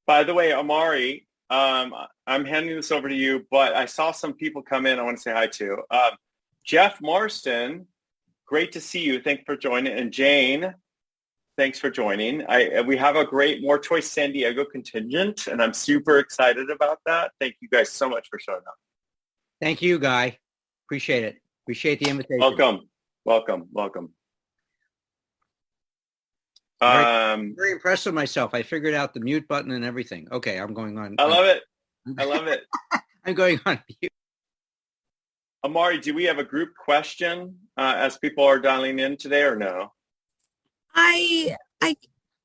By the way, Amari, I'm handing this over to you, but I saw some people come in I want to say hi to. Jeff Marston, great to see you. Thanks for joining. And Jane, thanks for joining. We have a great More Choice San Diego contingent, and I'm super excited about that. Thank you guys so much for showing up. Thank you, Guy. Appreciate it. Appreciate the invitation. Welcome. Very impressed with myself. I figured out the mute button and everything. Okay, I'm going on. I love it. I'm going on mute. Amari, do we have a group question as people are dialing in today or no? I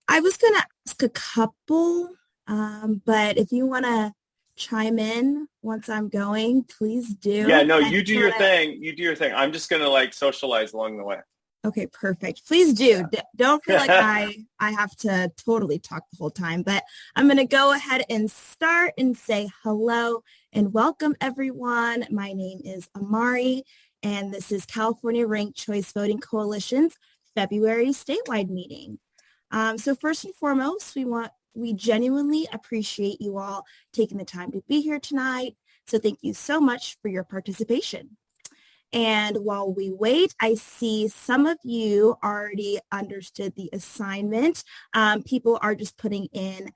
was going to ask a couple, but if you want to chime in once I'm going, please do. Yeah, no, you do your thing. You do your thing. I'm just going to socialize along the way. Okay, perfect. Please do. Yeah. Don't feel like I have to totally talk the whole time, but I'm going to go ahead and start and say hello and welcome everyone. My name is Amari, and this is California Ranked Choice Voting Coalition's February statewide meeting. So first and foremost, we genuinely appreciate you all taking the time to be here tonight. So thank you so much for your participation. And while we wait, I see some of you already understood the assignment. People are just putting in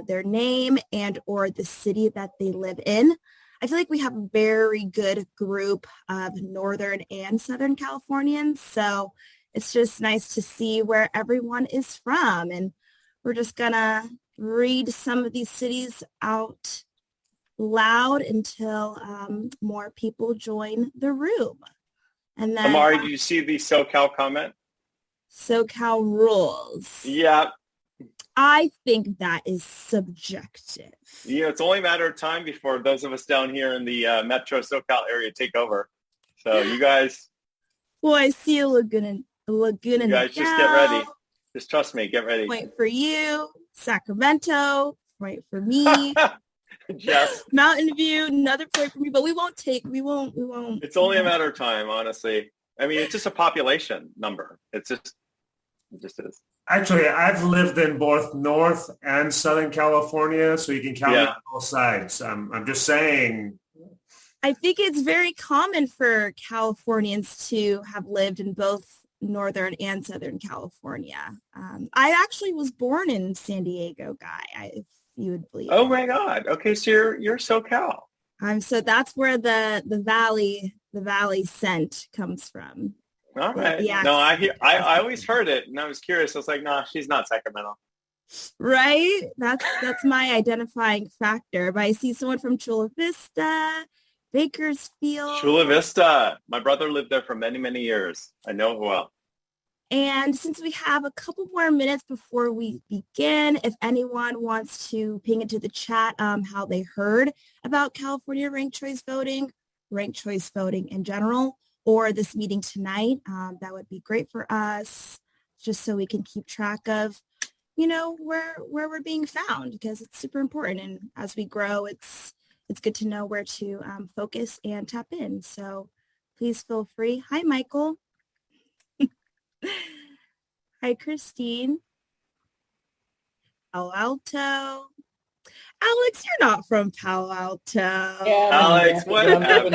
their name and or the city that they live in. I feel like we have a very good group of Northern and Southern Californians. So it's just nice to see where everyone is from. And we're just going to read some of these cities out loud until more people join the room. And then Amari, do you see the SoCal comment? SoCal rules. Yeah. I think that is subjective. Yeah, it's only a matter of time before those of us down here in the Metro SoCal area take over. So you guys. Well, I see a Laguna. You guys just get ready. Just trust me. Get ready. Point for you, Sacramento. Point for me. Yes. Mountain View, another point for me, but we won't. It's only a matter of time, honestly. I mean, it's just a population number. It just is. Actually, I've lived in both North and Southern California, so you can count on both sides. I'm just saying. I think it's very common for Californians to have lived in both Northern and Southern California. I actually was born in San Diego, Guy. If you would believe. Oh my God! Okay, so you're SoCal. So that's where the valley scent comes from. All right. Yeah. No, I always heard it, and I was curious. I was like, nah, she's not Sacramento. Right. That's my identifying factor. But I see someone from Chula Vista, Bakersfield. Chula Vista. My brother lived there for many, many years. I know it well. And since we have a couple more minutes before we begin, if anyone wants to ping into the chat how they heard about California ranked choice voting in general, or this meeting tonight, that would be great for us, just so we can keep track of, where we're being found, because it's super important. And as we grow, it's good to know where to focus and tap in. So please feel free. Hi, Michael. Hi, Christine. Palo Alto. Alex, you're not from Palo Alto. Yeah, Alex, whatever.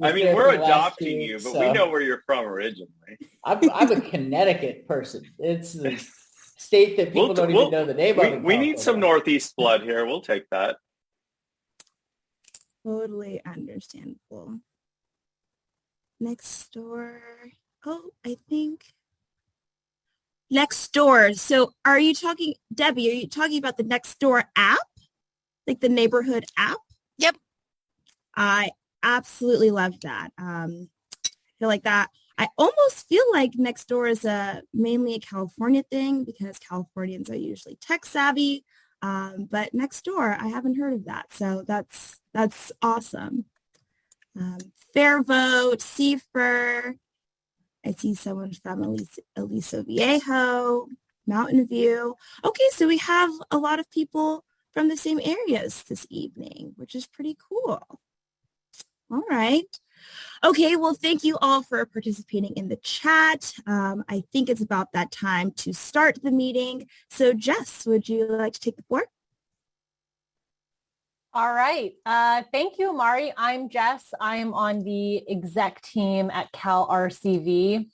I mean, we're adopting you, but we know where you're from originally. I'm a Connecticut person. It's the state that people don't even know the name of. We need some Northeast blood here. We'll take that. Totally understandable. Next door. Oh, I think Nextdoor. So are you talking, Debbie, are you talking about the Nextdoor app? Like the neighborhood app? Yep. I absolutely love that. I feel like that. I almost feel like Nextdoor is mainly a California thing because Californians are usually tech savvy. But Nextdoor, I haven't heard of that. So that's awesome. Fair Vote, Cipher. I see someone from Aliso Viejo, Mountain View. Okay, so we have a lot of people from the same areas this evening, which is pretty cool. All right. Okay, well, thank you all for participating in the chat. I think it's about that time to start the meeting. So Jess, would you like to take the floor? All right. Thank you, Amari. I'm Jess. I'm on the exec team at Cal RCV.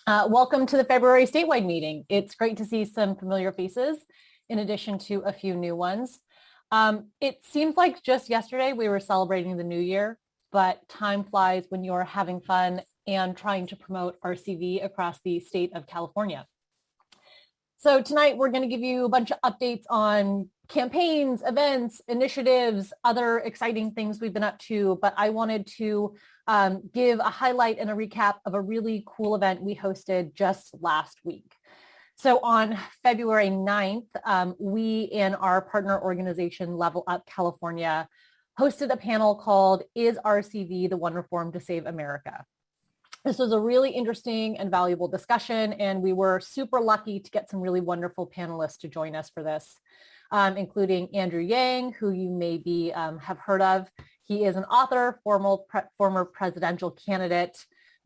Welcome to the February statewide meeting. It's great to see some familiar faces in addition to a few new ones. It seems like just yesterday we were celebrating the new year, but time flies when you're having fun and trying to promote RCV across the state of California. So tonight we're going to give you a bunch of updates on campaigns, events, initiatives, other exciting things we've been up to, but I wanted to give a highlight and a recap of a really cool event we hosted just last week. So on February 9th, we and our partner organization Level Up California hosted a panel called Is RCV the One Reform to Save America? This was a really interesting and valuable discussion, and we were super lucky to get some really wonderful panelists to join us for this, including Andrew Yang, who you maybe have heard of. He is an author, former presidential candidate,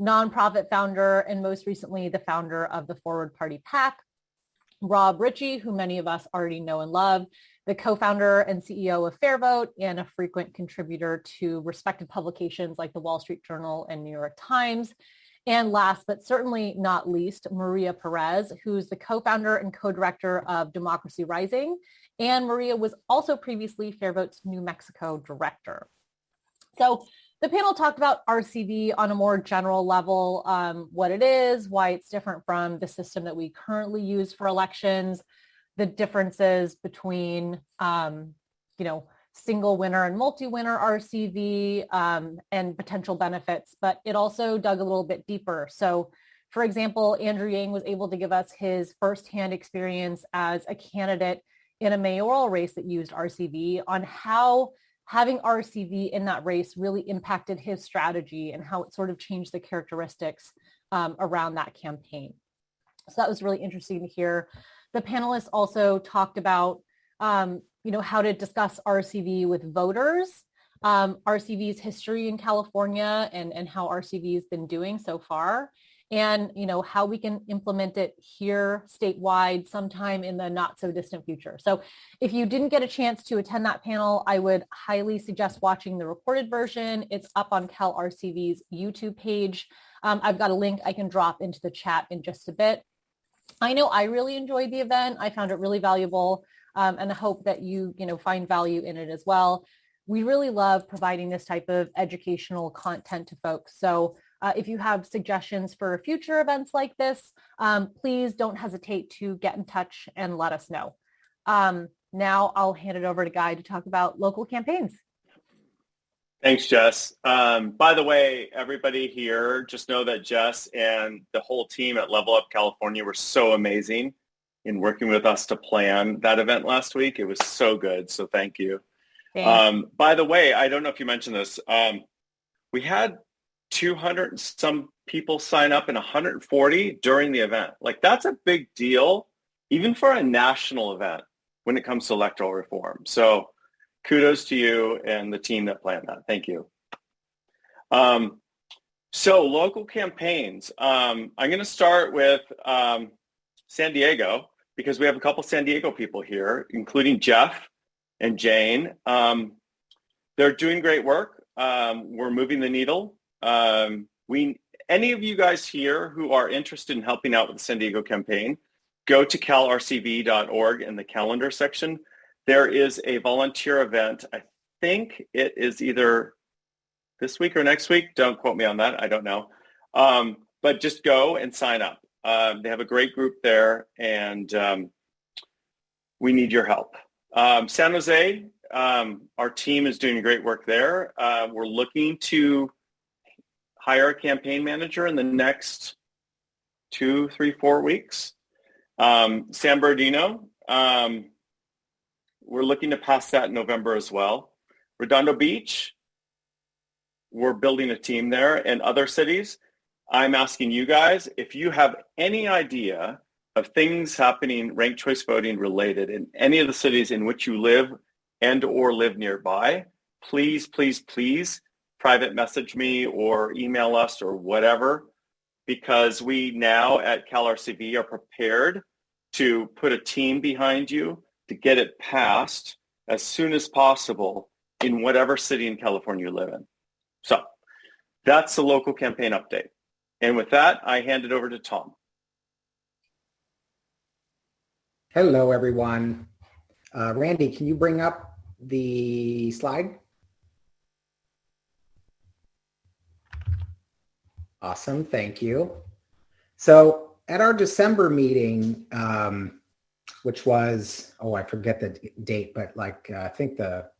nonprofit founder, and most recently the founder of the Forward Party PAC. Rob Ritchie, who many of us already know and love, the co-founder and CEO of FairVote and a frequent contributor to respected publications like the Wall Street Journal and New York Times. And last but certainly not least, Maria Perez, who's the co-founder and co-director of Democracy Rising. And Maria was also previously FairVote's New Mexico director. So the panel talked about RCV on a more general level, what it is, why it's different from the system that we currently use for elections, the differences between, single winner and multi-winner RCV and potential benefits, but it also dug a little bit deeper. So for example, Andrew Yang was able to give us his firsthand experience as a candidate in a mayoral race that used RCV on how having RCV in that race really impacted his strategy and how it sort of changed the characteristics around that campaign. So that was really interesting to hear. The panelists also talked about, how to discuss RCV with voters, RCV's history in California and how RCV has been doing so far, and, how we can implement it here statewide sometime in the not so distant future. So if you didn't get a chance to attend that panel, I would highly suggest watching the recorded version. It's up on Cal RCV's YouTube page. I've got a link I can drop into the chat in just a bit. I know I really enjoyed the event. I found it really valuable, and I hope that you, find value in it as well. We really love providing this type of educational content to folks. So if you have suggestions for future events like this, please don't hesitate to get in touch and let us know. Now I'll hand it over to Guy to talk about local campaigns. Thanks, Jess. By the way, everybody here, just know that Jess and the whole team at Level Up California were so amazing in working with us to plan that event last week. It was so good. So thank you. By the way, I don't know if you mentioned this. We had 200 and some people sign up and 140 during the event. Like, that's a big deal, even for a national event when it comes to electoral reform. So kudos to you and the team that planned that. Thank you. So local campaigns. I'm going to start with San Diego because we have a couple San Diego people here, including Jeff and Jane. They're doing great work. We're moving the needle. Any of you guys here who are interested in helping out with the San Diego campaign, go to calrcv.org in the calendar section. There is a volunteer event. I think it is either this week or next week. Don't quote me on that. I don't know. But just go and sign up. They have a great group there, and we need your help. San Jose, our team is doing great work there. We're looking to hire a campaign manager in the next 2, 3, 4 weeks. San Bernardino, we're looking to pass that in November as well. Redondo Beach, we're building a team there. And other cities, I'm asking you guys, if you have any idea of things happening ranked choice voting related in any of the cities in which you live and or live nearby, please, please, please private message me or email us or whatever, because we now at CalRCV are prepared to put a team behind you to get it passed as soon as possible in whatever city in California you live in. So that's the local campaign update. And with that, I hand it over to Tom. Hello, everyone. Randy, can you bring up the slide? Awesome, thank you. So at our December meeting, which was, I forget the date, but I think the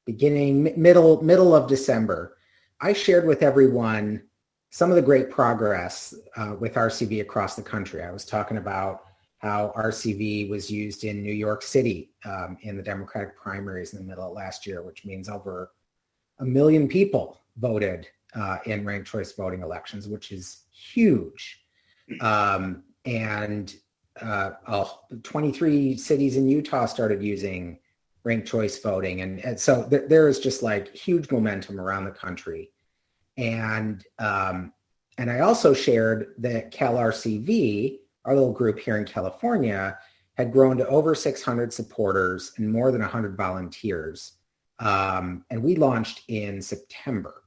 middle of December, I shared with everyone some of the great progress with RCV across the country. I was talking about how RCV was used in New York City in the Democratic primaries in the middle of last year, which means over 1 million people voted in ranked choice voting elections, which is huge. And 23 cities in Utah started using ranked choice voting. And so there is just huge momentum around the country. And I also shared that CalRCV, our little group here in California, had grown to over 600 supporters and more than 100 volunteers. And we launched in September.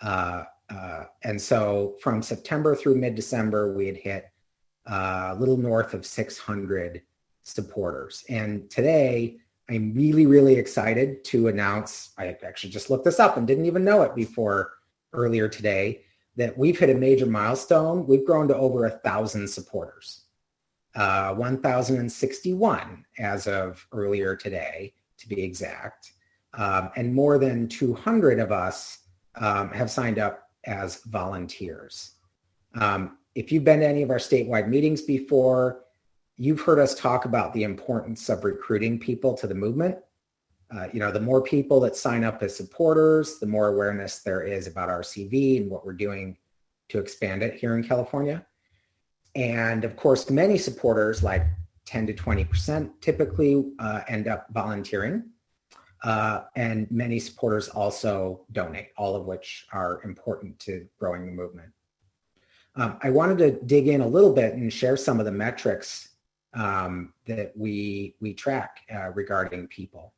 And so from September through mid-December, we had hit a little north of 600 supporters. And today, I'm really, really excited to announce, I actually just looked this up and didn't even know it before earlier today, that we've hit a major milestone. We've grown to over 1,000 supporters, 1,061 as of earlier today, to be exact. And more than 200 of us have signed up as volunteers. If you've been to any of our statewide meetings before, you've heard us talk about the importance of recruiting people to the movement. The more people that sign up as supporters, the more awareness there is about RCV and what we're doing to expand it here in California. And of course, many supporters, like 10 to 20%, typically end up volunteering. And many supporters also donate, all of which are important to growing the movement. I wanted to dig in a little bit and share some of the metrics that we track regarding people.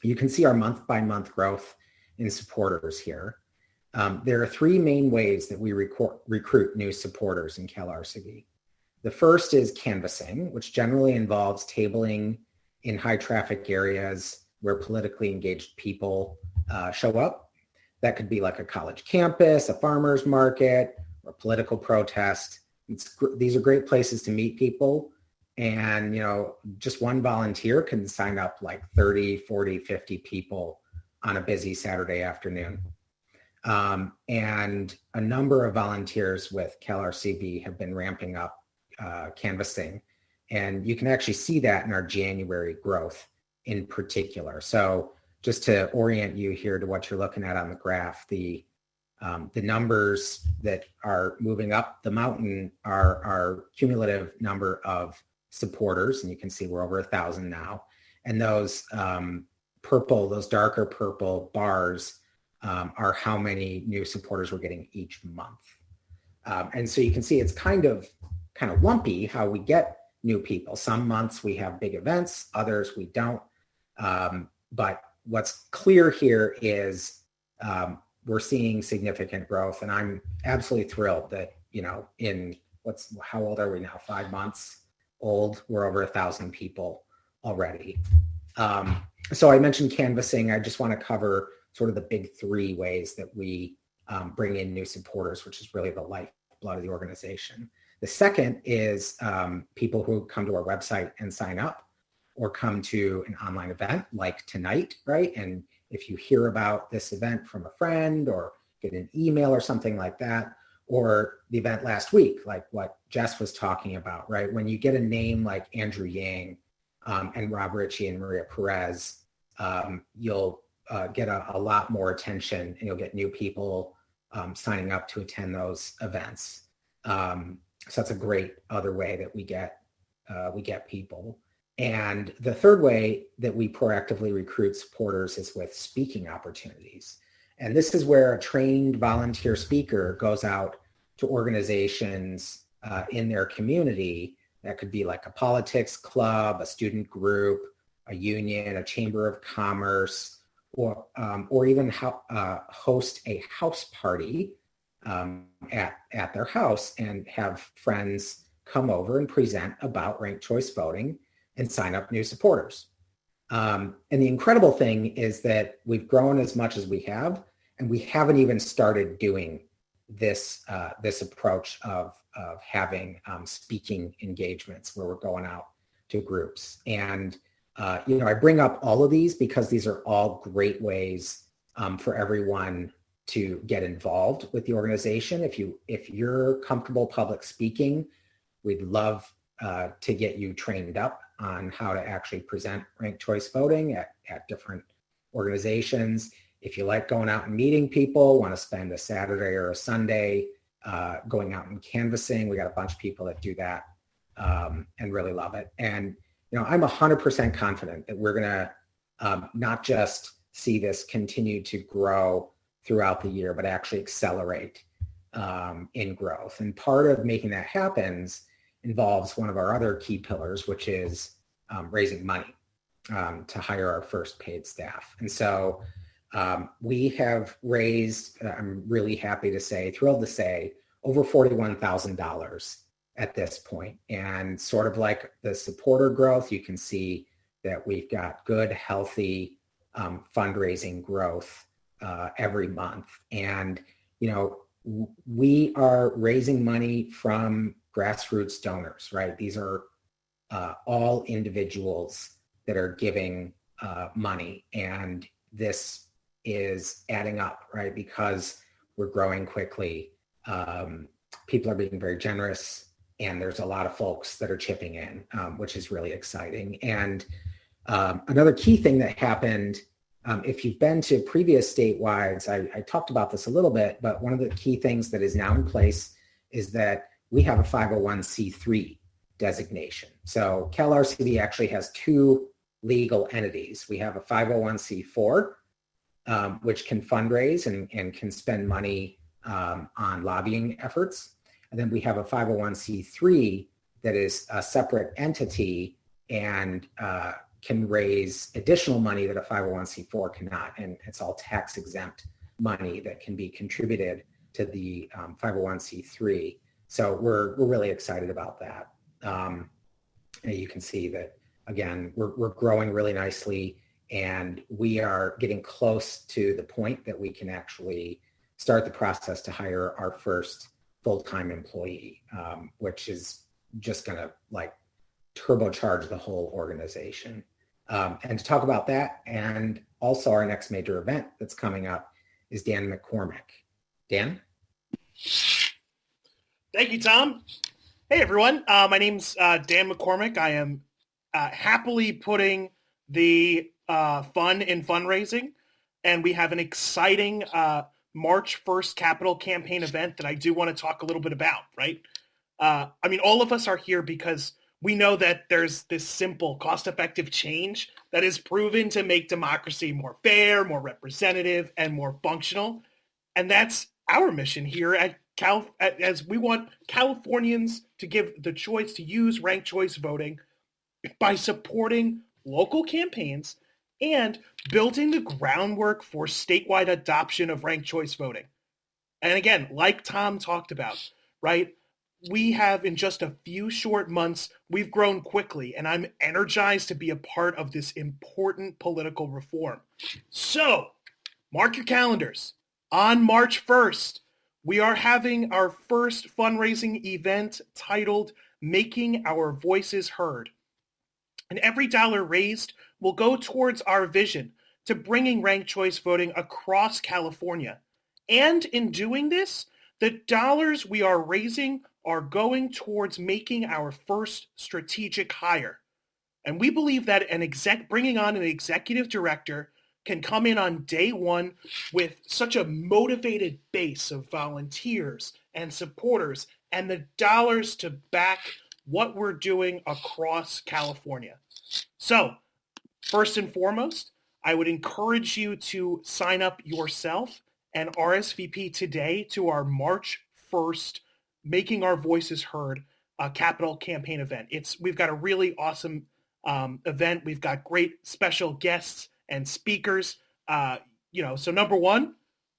You can see our month-by-month growth in supporters here. There are 3 main ways that we recruit new supporters in CalRCV. The first is canvassing, which generally involves tabling in high-traffic areas where politically engaged people show up. That could be like a college campus, a farmer's market, or a political protest. These are great places to meet people. And, just one volunteer can sign up 30, 40, 50 people on a busy Saturday afternoon. And a number of volunteers with CalRCV have been ramping up canvassing. And you can actually see that in our January growth in particular. So just to orient you here to what you're looking at on the graph, the numbers that are moving up the mountain are our cumulative number of supporters, and you can see we're over 1,000 now. And those those darker purple bars are how many new supporters we're getting each month. And so you can see it's kind of lumpy how we get new people. Some months we have big events, others we don't. But what's clear here is we're seeing significant growth, and I'm absolutely thrilled that, how old are we now? 5 months old. We're over 1,000 people already. So I mentioned canvassing. I just want to cover sort of the big 3 ways that we bring in new supporters, which is really the lifeblood of the organization. The second is people who come to our website and sign up or come to an online event like tonight, right? And if you hear about this event from a friend or get an email or something like that, or the event last week, like what Jess was talking about, right? When you get a name like Andrew Yang and Rob Ritchie and Maria Perez, you'll get a lot more attention, and you'll get new people signing up to attend those events. So that's a great other way that we get people. And the third way that we proactively recruit supporters is with speaking opportunities. And this is where a trained volunteer speaker goes out to organizations in their community. That could be like a politics club, a student group, a union, a chamber of commerce, or even host a house party at their house and have friends come over and present about ranked choice voting and sign up new supporters. And the incredible thing is that we've grown as much as we have, and we haven't even started doing this approach of having speaking engagements where we're going out to groups. And I bring up all of these because these are all great ways for everyone to get involved with the organization. If you're comfortable public speaking, we'd love to get you trained up on how to actually present ranked choice voting at different organizations. If you like going out and meeting people, want to spend a Saturday or a Sunday going out and canvassing, we got a bunch of people that do that and really love it. And I'm 100% confident that we're going to not just see this continue to grow throughout the year, but actually accelerate in growth. And part of making that happen involves one of our other key pillars, which is raising money to hire our first paid staff. And so we have raised, I'm really happy to say, thrilled to say, over $41,000 at this point. And sort of like the supporter growth, you can see that we've got good, healthy fundraising growth every month. And, we are raising money from grassroots donors, right? These are all individuals that are giving money. And this is adding up, right? Because we're growing quickly. People are being very generous, and there's a lot of folks that are chipping in, which is really exciting. And another key thing that happened, if you've been to previous statewide, I talked about this a little bit, but one of the key things that is now in place is that we have a 501c3 designation. So CalRCV actually has two legal entities. We have a 501c4, which can fundraise and can spend money on lobbying efforts. And then we have a 501c3 that is a separate entity and can raise additional money that a 501c4 cannot. And it's all tax exempt money that can be contributed to the 501c3. So we're really excited about that. And you can see that, again, we're growing really nicely, and we are getting close to the point that we can actually start the process to hire our first full-time employee, which is just going to turbocharge the whole organization. And to talk about that, and also our next major event that's coming up, is Dan McCormick. Dan? Thank you, Tom. Hey, everyone. My name's Dan McCormick. I am happily putting the fun in fundraising, and we have an exciting March 1st capital campaign event that I do want to talk a little bit about, right? All of us are here because we know that there's this simple, cost-effective change that is proven to make democracy more fair, more representative, and more functional. And that's our mission here at as we want Californians to give the choice to use ranked choice voting by supporting local campaigns and building the groundwork for statewide adoption of ranked choice voting. And again, like Tom talked about, right? We have, in just a few short months, we've grown quickly, and I'm energized to be a part of this important political reform. So, mark your calendars. On March 1st, we are having our first fundraising event titled Making Our Voices Heard. And every dollar raised will go towards our vision to bringing ranked choice voting across California. And in doing this, the dollars we are raising are going towards making our first strategic hire. And we believe that bringing on an executive director can come in on day one with such a motivated base of volunteers and supporters and the dollars to back what we're doing across California. So, first and foremost, I would encourage you to sign up yourself and RSVP today to our March 1st Making Our Voices Heard capital campaign event. We've got a really awesome event. We've got great special guests and speakers. So number one,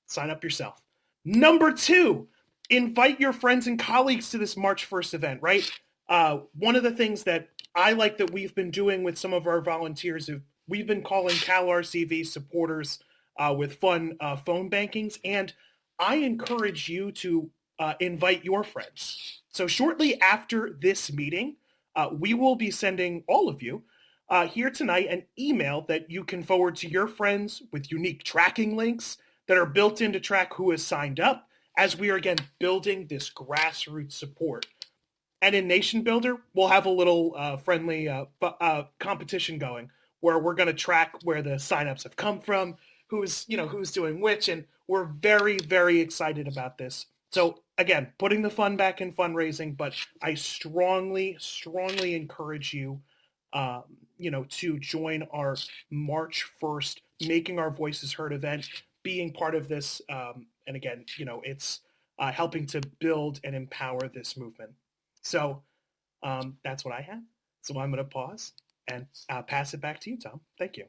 sign up yourself. Number two, invite your friends and colleagues to this March 1st event, right? One of the things that I like that we've been doing with some of our volunteers, we've been calling CalRCV supporters with fun phone bankings, and I encourage you to invite your friends. So shortly after this meeting, we will be sending all of you here tonight an email that you can forward to your friends with unique tracking links that are built in to track who has signed up, as we are, again, building this grassroots support. And in Nation Builder, we'll have a little friendly competition going where we're going to track where the signups have come from, who's doing which, and we're very, very excited about this. So again, putting the fun back in fundraising, but I strongly, strongly encourage you, to join our March 1st Making Our Voices Heard event, being part of this. And again, it's helping to build and empower this movement. So that's what I have. So I'm going to pause and pass it back to you, Tom. Thank you.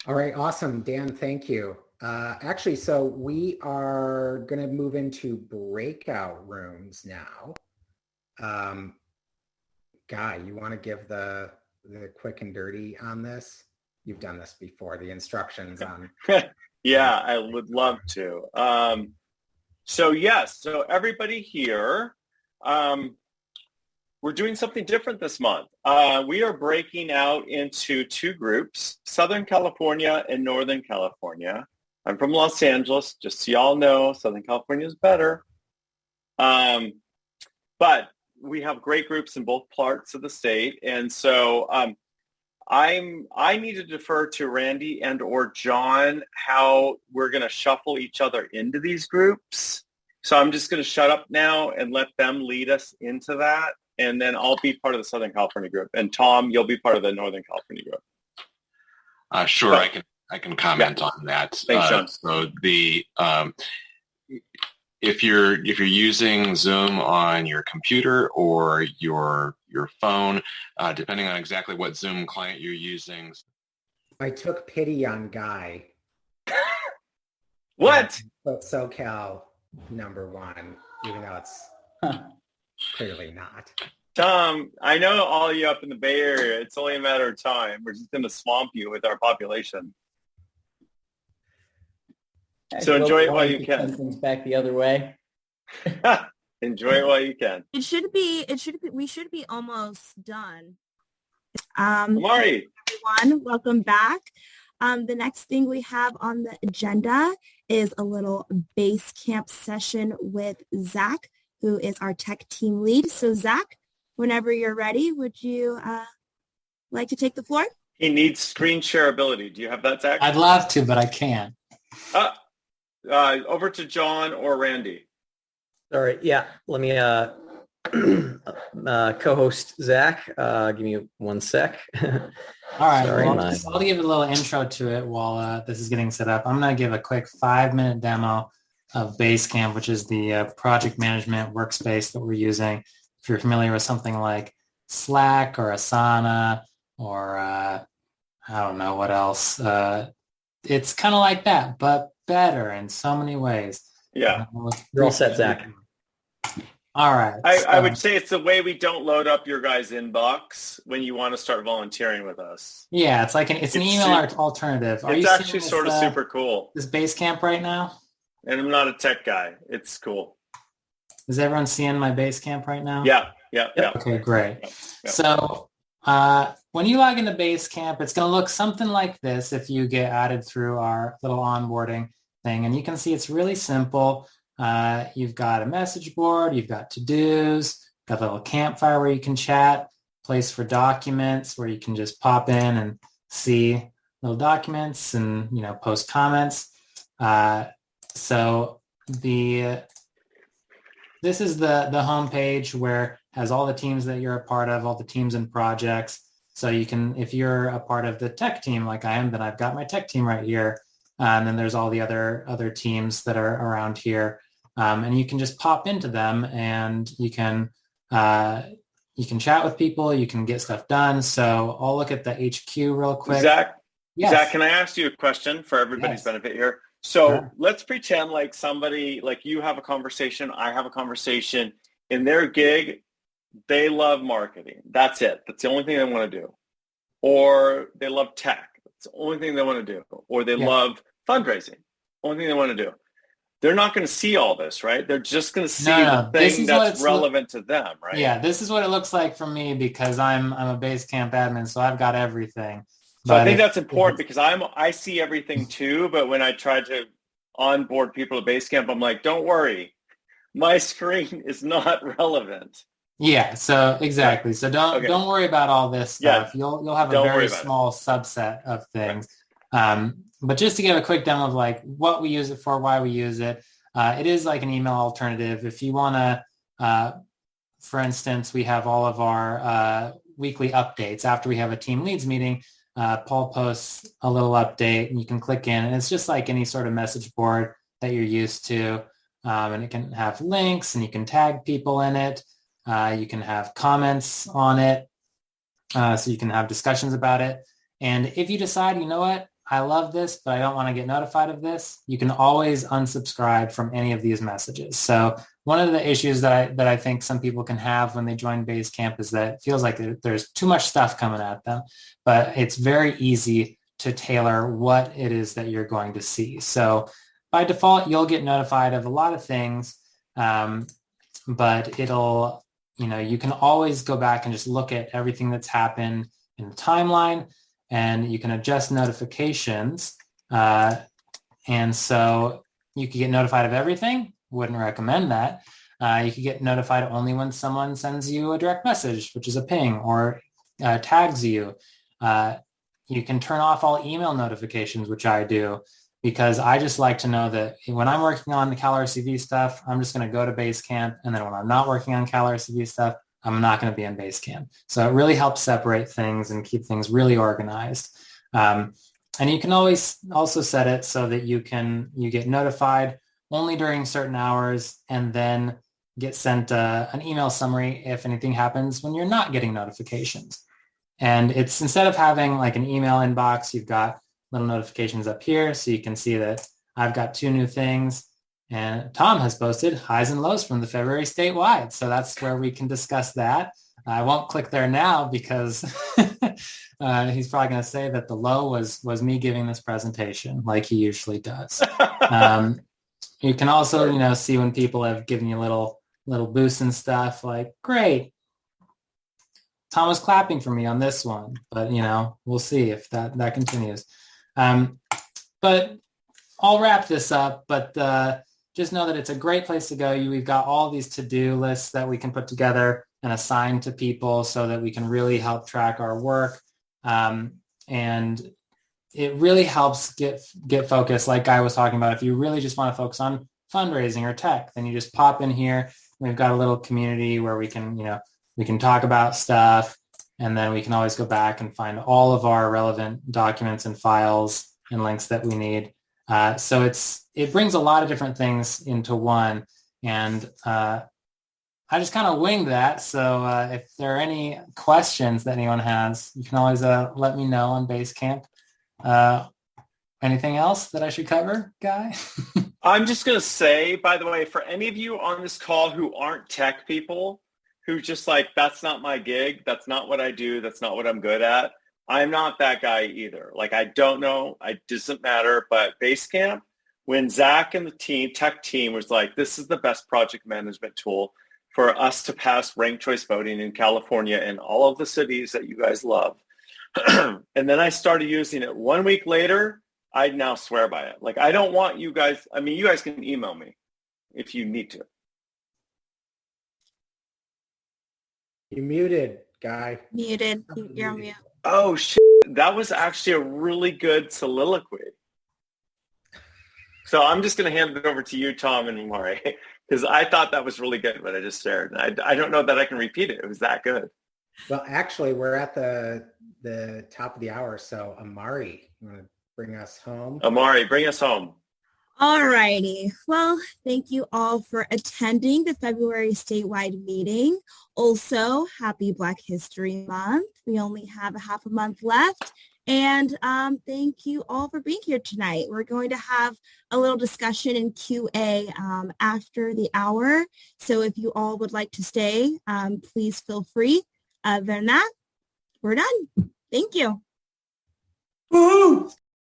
All right. Awesome. Dan, thank you. Actually, so we are going to move into breakout rooms now. Guy, you want to give the quick and dirty on this? You've done this before, the instructions on. Yeah, I would love to. So everybody here, we're doing something different this month. We are breaking out into two groups, Southern California and Northern California. I'm from Los Angeles, just so y'all know, Southern California is better. But we have great groups in both parts of the state. And so I need to defer to Randy and or John how we're going to shuffle each other into these groups. So I'm just going to shut up now and let them lead us into that. And then I'll be part of the Southern California group. And Tom, you'll be part of the Northern California group. Sure, I can comment on that. Thanks, John. So if you're using Zoom on your computer or your phone, depending on exactly what Zoom client you're using. I took pity on Guy. What? But SoCal #1, even though it's clearly not. Tom, I know all you up in the Bay Area. It's only a matter of time. We're just going to swamp you with our population. So enjoy it while you can. Things back the other way. Enjoy it while you can. We should be almost done. Amari. Everyone, welcome back. The next thing we have on the agenda is a little base camp session with Zach, who is our tech team lead. So Zach, whenever you're ready, would you like to take the floor? He needs screen shareability. Do you have that, Zach? I'd love to, but I can't. Over to John or Randy. All right. Yeah. Let me co-host Zach. Give me 1 sec. All right. Sorry, well, I'll give a little intro to it while this is getting set up. I'm going to give a quick 5-minute demo of Basecamp, which is the project management workspace that we're using. If you're familiar with something like Slack or Asana or I don't know what else, it's kind of like that, but better in so many ways. Yeah. You're all set, Zach. All right. I would say it's the way we don't load up your guys' inbox when you want to start volunteering with us. Yeah, it's like an email alternative. It's actually sort of super cool. This Basecamp right now? And I'm not a tech guy. It's cool. Is everyone seeing my Basecamp right now? Yeah. Okay, great. Yeah. So when you log into Basecamp, it's going to look something like this if you get added through our little onboarding thing. And you can see it's really simple. You've got a message board, you've got to-dos, got a little campfire where you can chat, place for documents where you can just pop in and see little documents and, post comments. So this is the home page where it has all the teams that you're a part of, all the teams and projects. So you can, if you're a part of the tech team like I am, then I've got my tech team right here. And then there's all the other teams that are around here. And you can just pop into them and you can chat with people, you can get stuff done. So I'll look at the HQ real quick. Zach, Yes. Zach, can I ask you a question for everybody's benefit here? So Sure. let's pretend like somebody, like you have a conversation, I have a conversation. In their gig, they love marketing. That's it. That's the only thing they want to do. Or they love tech. That's the only thing they want to do. Or they love fundraising. Only thing they want to do. They're not going to see all this, right? They're just going to see the thing that's relevant to them, right? Yeah, this is what it looks like for me because I'm a Basecamp admin, so I've got everything. So I think that's important because I see everything too, but when I try to onboard people to Basecamp, I'm like, don't worry, my screen is not relevant. Yeah, so exactly. So don't worry about all this stuff. Yeah, You'll have a very small subset of things. But just to give a quick demo of like what we use it for, why we use it, it is like an email alternative. If you want to, for instance, we have all of our weekly updates. After we have a team leads meeting, Paul posts a little update and you can click in, and it's just like any sort of message board that you're used to. And it can have links and you can tag people in it. You can have comments on it. So you can have discussions about it. And if you decide, you know what, I love this, but I don't want to get notified of this, you can always unsubscribe from any of these messages. So one of the issues that I think some people can have when they join Basecamp is that it feels like there's too much stuff coming at them, but it's very easy to tailor what it is that you're going to see. So by default, you'll get notified of a lot of things, but you can always go back and just look at everything that's happened in the timeline, and you can adjust notifications. And so you could get notified of everything. Wouldn't recommend that. You could get notified only when someone sends you a direct message, which is a ping, or tags you. You can turn off all email notifications, which I do, because I just like to know that when I'm working on the CalRCV stuff, I'm just going to go to Basecamp. And then when I'm not working on CalRCV stuff, I'm not going to be in Basecamp. So it really helps separate things and keep things really organized. And you can always also set it so that you get notified only during certain hours and then get sent an email summary if anything happens when you're not getting notifications. And it's, instead of having like an email inbox, you've got little notifications up here, so you can see that I've got 2 new things, and Tom has posted highs and lows from the February statewide. So that's where we can discuss that. I won't click there now because he's probably going to say that the low was me giving this presentation like he usually does. You can also, see when people have given you little boosts and stuff, like, great, Tom was clapping for me on this one, but we'll see if that continues. But I'll wrap this up, but just know that it's a great place to go. We've got all these to-do lists that we can put together and assign to people so that we can really help track our work. And it really helps get focused, like Guy was talking about. If you really just want to focus on fundraising or tech, then you just pop in here. We've got a little community where we can talk about stuff, and then we can always go back and find all of our relevant documents and files and links that we need. So it brings a lot of different things into one, and I just kind of winged that. So if there are any questions that anyone has, you can always let me know on Basecamp. Anything else that I should cover, Guy? I'm just going to say, by the way, for any of you on this call who aren't tech people, who just like, that's not my gig, that's not what I do, that's not what I'm good at, I'm not that guy either. Like, I don't know, it doesn't matter, but Basecamp, when Zach and the tech team was like, this is the best project management tool for us to pass ranked choice voting in California and all of the cities that you guys love. And then I started using it 1 week later, I now swear by it. Like, I don't want you guys, you guys can email me if you need to. You muted, Guy. Muted. You're on mute. Oh, shit. That was actually a really good soliloquy. So I'm just going to hand it over to you, Tom and Mari, because I thought that was really good what I just shared. I don't know that I can repeat it. It was that good. Well, actually, we're at the top of the hour, so Amari, you want to bring us home? Amari, bring us home. All righty. Well, thank you all for attending the February statewide meeting. Also, happy Black History Month. We only have a half a month left, And thank you all for being here tonight. We're going to have a little discussion in QA after the hour. So if you all would like to stay, please feel free. Other than that, we're done. Thank you. Woohoo!